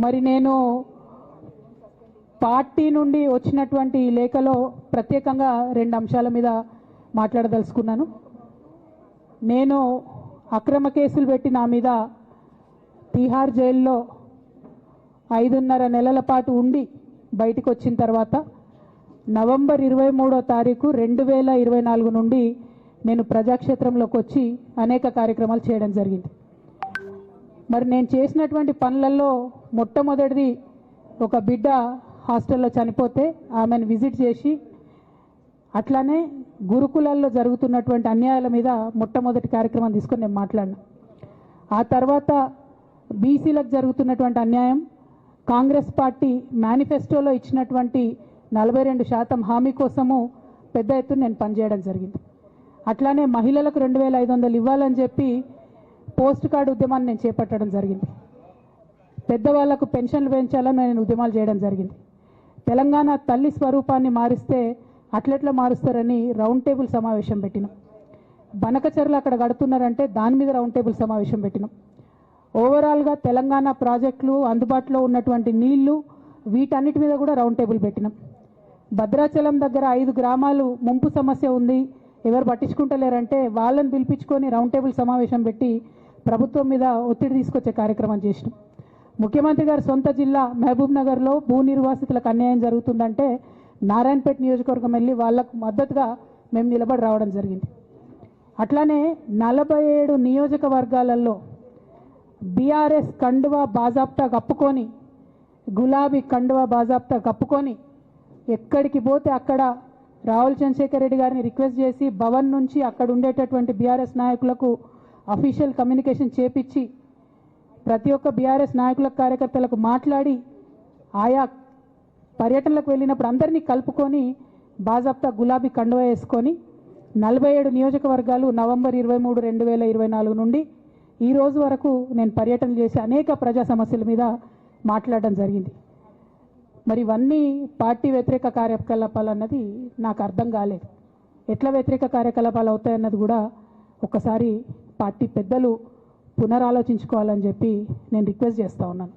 మరి నేను పార్టీ నుండి వచ్చినటువంటి లేఖలో ప్రత్యేకంగా 2 అంశాల మీద మాట్లాడదలుచుకున్నాను. నేను అక్రమ కేసులు పెట్టి నా మీద తిహార్ జైల్లో 5.5 నెలల పాటు ఉండి బయటకు వచ్చిన తర్వాత నవంబర్ 23వ తారీఖు 2024 నుండి నేను ప్రజాక్షేత్రంలోకి వచ్చి అనేక కార్యక్రమాలు చేయడం జరిగింది. మరి నేను చేసినటువంటి పనులలో మొట్టమొదటిది ఒక బిడ్డ హాస్టల్లో చనిపోతే ఆమెను విజిట్ చేసి, అట్లానే గురుకులాల్లో జరుగుతున్నటువంటి అన్యాయాల మీద మొట్టమొదటి కార్యక్రమం తీసుకొని నేను మాట్లాడినా. ఆ తర్వాత బీసీలకు జరుగుతున్నటువంటి అన్యాయం, కాంగ్రెస్ పార్టీ మేనిఫెస్టోలో ఇచ్చినటువంటి 42% హామీ కోసము పెద్ద ఎత్తున నేను పనిచేయడం జరిగింది. అట్లానే మహిళలకు 2500 ఇవ్వాలని చెప్పి పోస్ట్ కార్డు ఉద్యమాన్ని నేను చేపట్టడం జరిగింది. పెద్దవాళ్లకు పెన్షన్లు పెంచాలని నేను ఉద్యమాలు చేయడం జరిగింది. తెలంగాణ తల్లి స్వరూపాన్ని మారిస్తే అట్లెట్లా మారుస్తారని రౌండ్ టేబుల్ సమావేశం పెట్టినాం. బనకచర్లు అక్కడ కడుతున్నారంటే దాని మీద రౌండ్ టేబుల్ సమావేశం పెట్టినాం. ఓవరాల్గా తెలంగాణ ప్రాజెక్టులు, అందుబాటులో ఉన్నటువంటి నీళ్లు, వీటన్నిటి మీద కూడా రౌండ్ టేబుల్ పెట్టినాం. భద్రాచలం దగ్గర 5 గ్రామాలు ముంపు సమస్య ఉంది, ఎవరు పట్టించుకుంటలేరంటే వాళ్ళని పిలిపించుకొని రౌండ్ టేబుల్ సమావేశం పెట్టి ప్రభుత్వం మీద ఒత్తిడి తీసుకొచ్చే కార్యక్రమం చేసినాం. ముఖ్యమంత్రి గారి సొంత జిల్లా మహబూబ్ నగర్లో భూ నిర్వాసితులకు అన్యాయం జరుగుతుందంటే నారాయణపేట నియోజకవర్గం వెళ్ళి వాళ్లకు మద్దతుగా మేము నిలబడి రావడం జరిగింది. అట్లానే 47 నియోజకవర్గాలలో బీఆర్ఎస్ కండువా బాజాప్తా కప్పుకొని, గులాబీ కండువా బాజాప్తా కప్పుకొని ఎక్కడికి పోతే అక్కడ రాహుల్ చంద్రశేఖర్ రెడ్డి గారిని రిక్వెస్ట్ చేసి భవన్ నుంచి అక్కడ ఉండేటటువంటి బీఆర్ఎస్ నాయకులకు అఫీషియల్ కమ్యూనికేషన్ చేపించి ప్రతి ఒక్క బీఆర్ఎస్ నాయకులకు, కార్యకర్తలకు మాట్లాడి ఆయా పర్యటనలకు వెళ్ళినప్పుడు అందరినీ కలుపుకొని బాజాప్తా గులాబీ కండువా వేసుకొని 47 నియోజకవర్గాలు నవంబర్ 23, 2024 నుండి ఈ రోజు వరకు నేను పర్యటన చేసి అనేక ప్రజా సమస్యల మీద మాట్లాడడం జరిగింది. మరి ఇవన్నీ పార్టీ వ్యతిరేక కార్యకలాపాలు అన్నది నాకు అర్థం కాలేదు. ఎట్లా వ్యతిరేక కార్యకలాపాలు అవుతాయన్నది కూడా ఒకసారి పార్టీ పెద్దలు పునరాలోచించుకోవాలని చెప్పి నేను రిక్వెస్ట్ చేస్తూ ఉన్నాను.